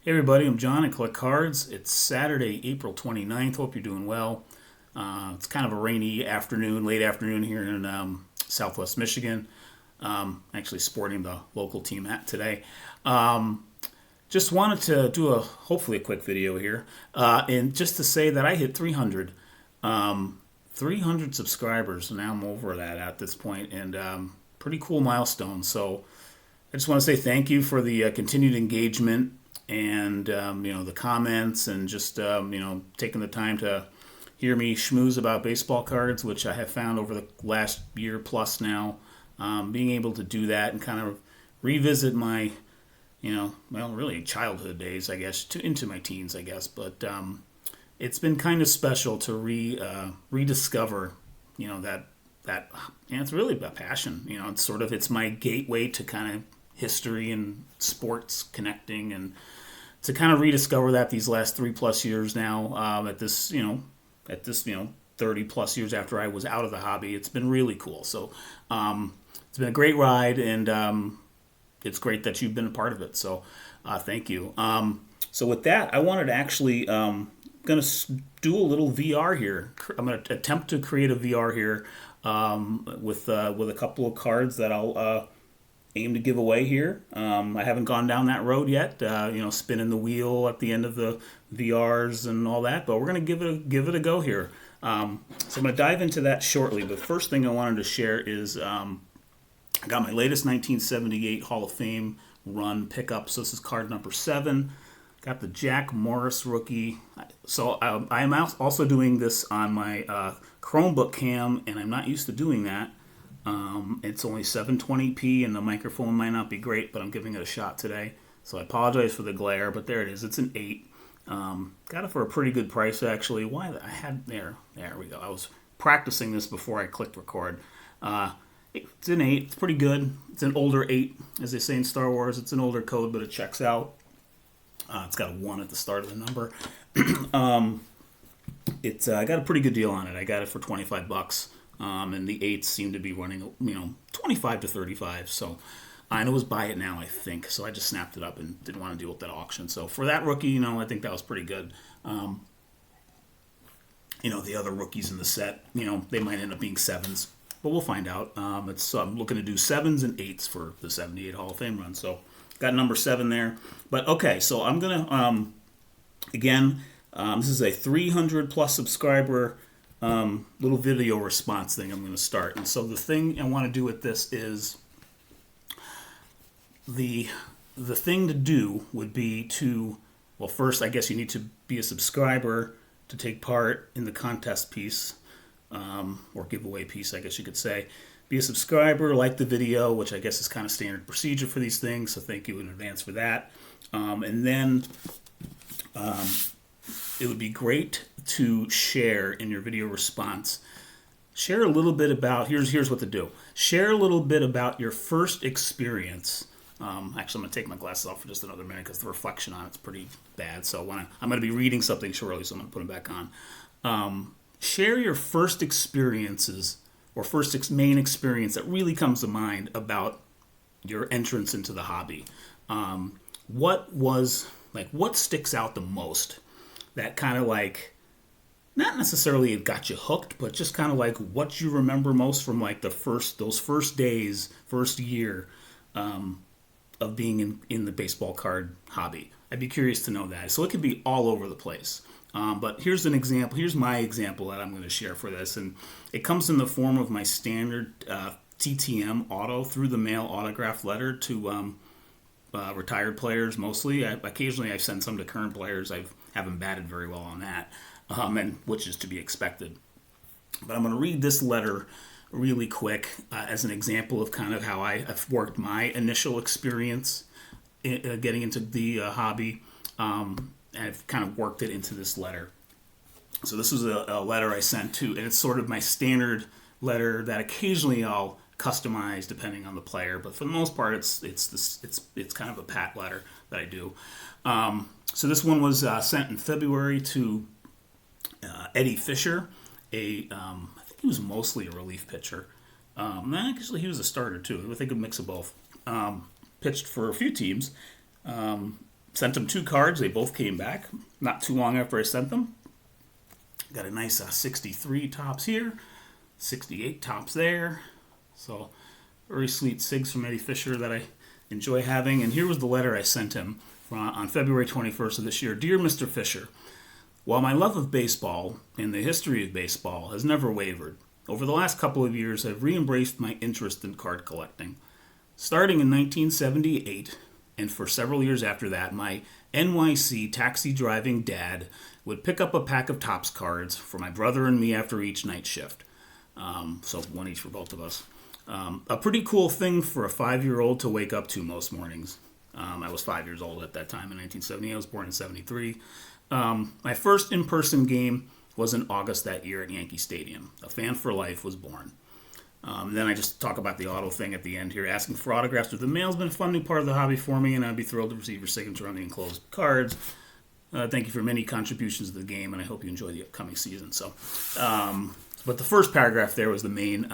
Hey everybody, I'm John at Collect Cards. It's Saturday, April 29th. Hope you're doing well. It's kind of a rainy afternoon, late afternoon here in Southwest Michigan. Actually sporting the local team hat today. Just wanted to do hopefully a quick video here. And just to say that I hit 300. 300 subscribers. Now I'm over that at this point, and pretty cool milestone. So I just want to say thank you for the continued engagement and the comments and just taking the time to hear me schmooze about baseball cards, which I have found over the last year plus now. Being able to do that and kind of revisit my really childhood days, I guess, into my teens, I guess. But it's been kind of special to rediscover, that it's really a passion. It's my gateway to kind of history and sports connecting, and to kind of rediscover that these last 3+ years now, at this 30+ years after I was out of the hobby. It's been really cool. So it's been a great ride, and it's great that you've been a part of it. So thank you. So with that, I wanted to actually going to do a little VR here. I'm going to attempt to create a VR here with a couple of cards that I'll aim to give away here. I haven't gone down that road yet, spinning the wheel at the end of the VRs and all that, but we're going to give it a go here. So I'm going to dive into that shortly, but first thing I wanted to share is I got my latest 1978 Hall of Fame run pickup. So this is card number 7. Got the Jack Morris rookie. So I am also doing this on my Chromebook cam, and I'm not used to doing that. It's only 720p, and the microphone might not be great, but I'm giving it a shot today. So I apologize for the glare, but there it is. It's an 8. Got it for a pretty good price, actually. There we go. I was practicing this before I clicked record. It's an 8. It's pretty good. It's an older 8, as they say in Star Wars. It's an older code, but it checks out. It's got a 1 at the start of the number. I got a pretty good deal on it. I got it for $25. And the 8s seem to be running, 25 to 35. So I was buy it now, I think. So I just snapped it up and didn't want to deal with that auction. So for that rookie, I think that was pretty good. The other rookies in the set, they might end up being 7s, but we'll find out. I'm looking to do 7s and 8s for the 78 Hall of Fame run. So got number 7 there. But okay, so I'm going to, this is a 300 plus subscriber little video response thing I'm going to start. And so the thing I want to do with this is the thing to do would be first I guess you need to be a subscriber to take part in the contest piece, or giveaway piece, I guess you could say. Be a subscriber, like the video, which I guess is kind of standard procedure for these things, so thank you in advance for that. And then it would be great to share in your video response. Share a little bit about, here's what to do. Share a little bit about your first experience. Actually, I'm going to take my glasses off for just another minute because the reflection on it's pretty bad. So I'm going to be reading something shortly, so I'm going to put them back on. Share your first experiences or main experience that really comes to mind about your entrance into the hobby. What sticks out the most? That kind of not necessarily it got you hooked, but just kind of what you remember most from those first days, first year of being in the baseball card hobby. I'd be curious to know that. So it could be all over the place. But here's an example. Here's my example that I'm going to share for this, and it comes in the form of my standard TTM auto through the mail autograph letter to retired players mostly. Occasionally I send some to current players. I haven't batted very well on that, and which is to be expected. But I'm going to read this letter really quick as an example of kind of how I've worked my initial experience getting into the hobby. I've kind of worked it into this letter. So this was a letter I sent to, and it's sort of my standard letter that occasionally I'll customize depending on the player, but for the most part, it's kind of a pat letter that I do. So this one was sent in February to Eddie Fisher, I think he was mostly a relief pitcher. Actually, he was a starter too. I think a mix of both. Pitched for a few teams. Sent them 2 cards. They both came back not too long after I sent them. Got a nice 63 tops here, 68 tops there. So very sweet SIGs from Eddie Fisher that I enjoy having. And here was the letter I sent him on February 21st of this year. Dear Mr. Fisher, while my love of baseball and the history of baseball has never wavered, over the last couple of years I've re-embraced my interest in card collecting. Starting in 1978, and for several years after that, my NYC taxi driving dad would pick up a pack of Topps cards for my brother and me after each night shift. So one each for both of us. A pretty cool thing for a 5-year-old to wake up to most mornings. I was 5 years old at that time in 1970. I was born in 73. My first in-person game was in August that year at Yankee Stadium. A fan for life was born. Then I just talk about the auto thing at the end here. Asking for autographs through the mail has been a fun new part of the hobby for me, and I'd be thrilled to receive your signature on the enclosed cards. Thank you for many contributions to the game, and I hope you enjoy the upcoming season. So, but the first paragraph there was the main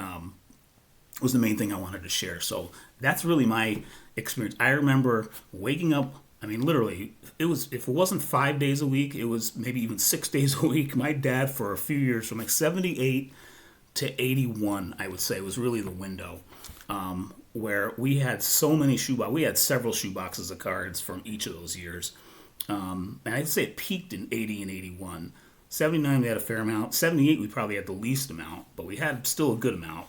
thing I wanted to share. So that's really my experience. I remember waking up. I mean, literally, if it wasn't 5 days a week, it was maybe even 6 days a week. My dad, for a few years, from like 78 to 81, I would say, was really the window where we had so many shoeboxes. We had several shoeboxes of cards from each of those years. And I'd say it peaked in 80 and 81. 79, we had a fair amount. 78, we probably had the least amount, but we had still a good amount.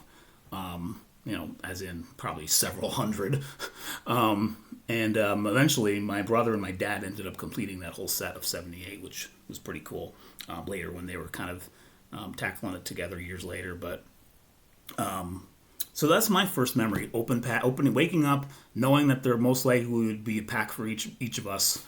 As in probably several hundred. And eventually, my brother and my dad ended up completing that whole set of 78, which was pretty cool later when they were kind of tackling it together years later. But so that's my first memory: waking up, knowing that there most likely would be a pack for each of us,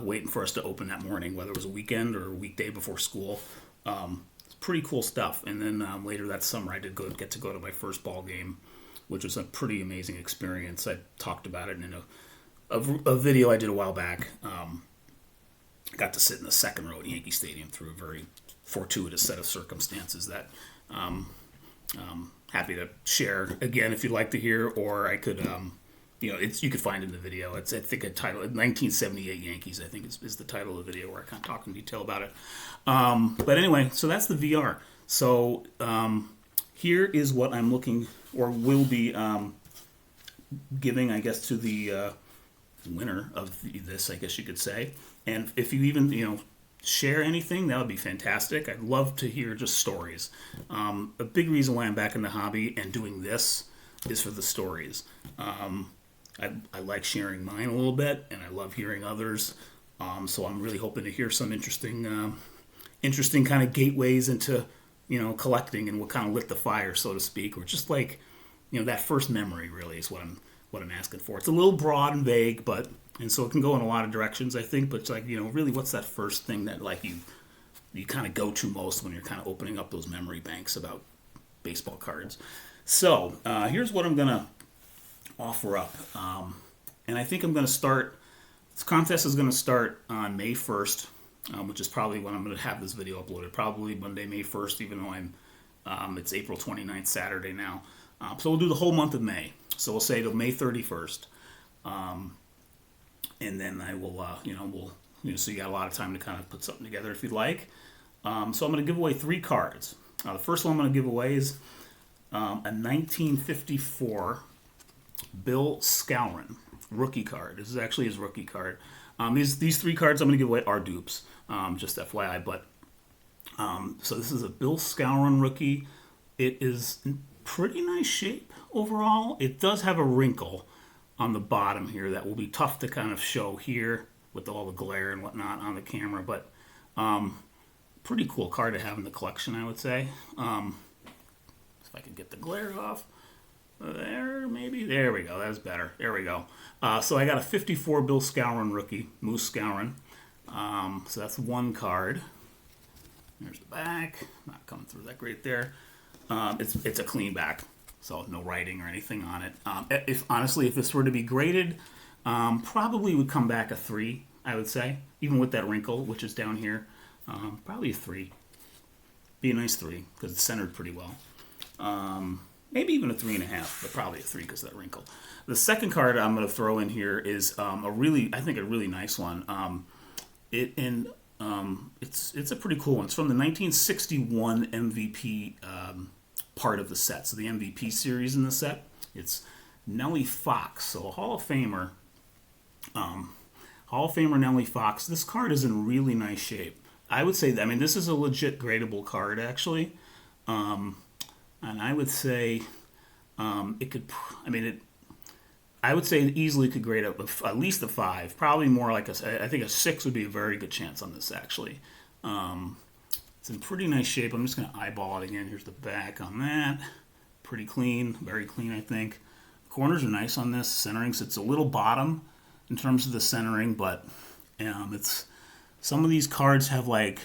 waiting for us to open that morning, whether it was a weekend or a weekday before school. It's pretty cool stuff. And then later that summer, I did get to go to my first ball game, which was a pretty amazing experience. I talked about it in a video I did a while back. I got to sit in the second row at Yankee Stadium through a very fortuitous set of circumstances that happy to share again if you'd like to hear, or I could, you could find in the video. It's I think a title, 1978 Yankees, I think is the title of the video where I kind of talk in detail about it. But anyway, so that's the VR. So here is what I'm looking or will be giving, I guess, to the winner of this, I guess you could say. And if you even, share anything, that would be fantastic. I'd love to hear just stories. A big reason why I'm back in the hobby and doing this is for the stories. I like sharing mine a little bit, and I love hearing others. So I'm really hoping to hear some interesting kind of gateways into, collecting and what kind of lit the fire, so to speak, or just like, that first memory really is what I'm asking for. It's a little broad and vague, and so it can go in a lot of directions, I think, but it's like, really what's that first thing that like you kind of go to most when you're kind of opening up those memory banks about baseball cards. So here's what I'm going to offer up. And I think I'm going to start, this contest is going to start on May 1st, which is probably when I'm going to have this video uploaded, probably Monday, May 1st, even though it's April 29th, Saturday now. So we'll do the whole month of May. So we'll say till May 31st. And then I will, so you got a lot of time to kind of put something together if you'd like. So I'm going to give away 3 cards. The first one I'm going to give away is a 1954 Bill Skowron rookie card. This is actually his rookie card. These 3 cards I'm going to give away are dupes, just FYI. But so this is a Bill Skowron rookie. It is in pretty nice shape overall. It does have a wrinkle on the bottom here that will be tough to kind of show here with all the glare and whatnot on the camera, but pretty cool card to have in the collection, I would say. If I could get the glare off. There, maybe. There we go. That's better. There we go. So I got a 54 Bill Skowron rookie, Moose Skowron. So that's 1 card. There's the back. Not coming through that great there. It's a clean back, so no writing or anything on it. If this were to be graded, probably would come back a 3, I would say, even with that wrinkle, which is down here. Probably a 3. Be a nice 3 because it's centered pretty well. maybe even a 3.5, but probably a 3 because of that wrinkle. The second card I'm going to throw in here is I think a really nice one. It's a pretty cool one. It's from the 1961 MVP part of the set. So the MVP series in the set. It's Nellie Fox, so a Hall of Famer. Hall of Famer Nellie Fox. This card is in really nice shape. I would say, I mean, this is a legit gradable card, actually. And I would say it could, I would say it easily could grade up at least a 5. Probably more like I think a 6 would be a very good chance on this, actually. It's in pretty nice shape. I'm just going to eyeball it again. Here's the back on that. Pretty clean, very clean, I think. Corners are nice on this. Centering, so it's a little bottom in terms of the centering, but it's some of these cards have like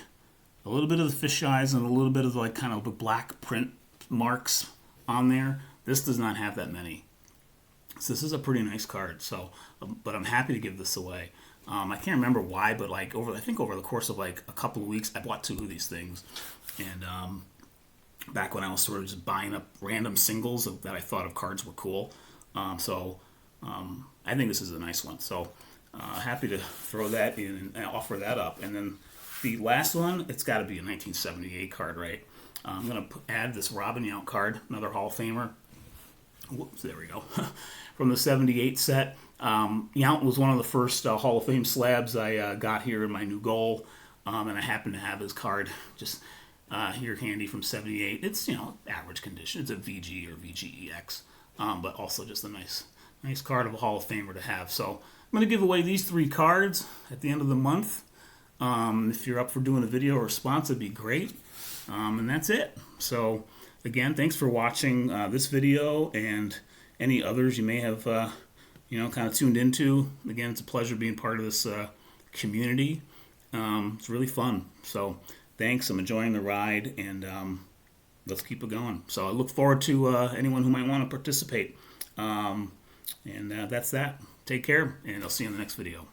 a little bit of the fish eyes and a little bit of like kind of the black print marks on there. This does not have that many. So this is a pretty nice card. So, but I'm happy to give this away. I can't remember why, but like I think over the course of like a couple of weeks, I bought 2 of these things, and back when I was sort of just buying up random singles that I thought of cards were cool. I think this is a nice one. So happy to throw that in and offer that up. And then the last one, it's got to be a 1978 card, right? I'm going to add this Robin Yount card, another Hall of Famer. Whoops, there we go. From the 78 set. Yount was one of the first Hall of Fame slabs I got here in my new goal. And I happen to have his card just here handy from 78. It's, average condition. It's a VG or VGEX. But also just a nice card of a Hall of Famer to have. So I'm going to give away these 3 cards at the end of the month. If you're up for doing a video response, it'd be great. And that's it. So again, thanks for watching this video and any others you may have kind of tuned into. Again, it's a pleasure being part of this community. It's really fun. So thanks. I'm enjoying the ride, and let's keep it going. So I look forward to anyone who might want to participate. And that's that. Take care, and I'll see you in the next video.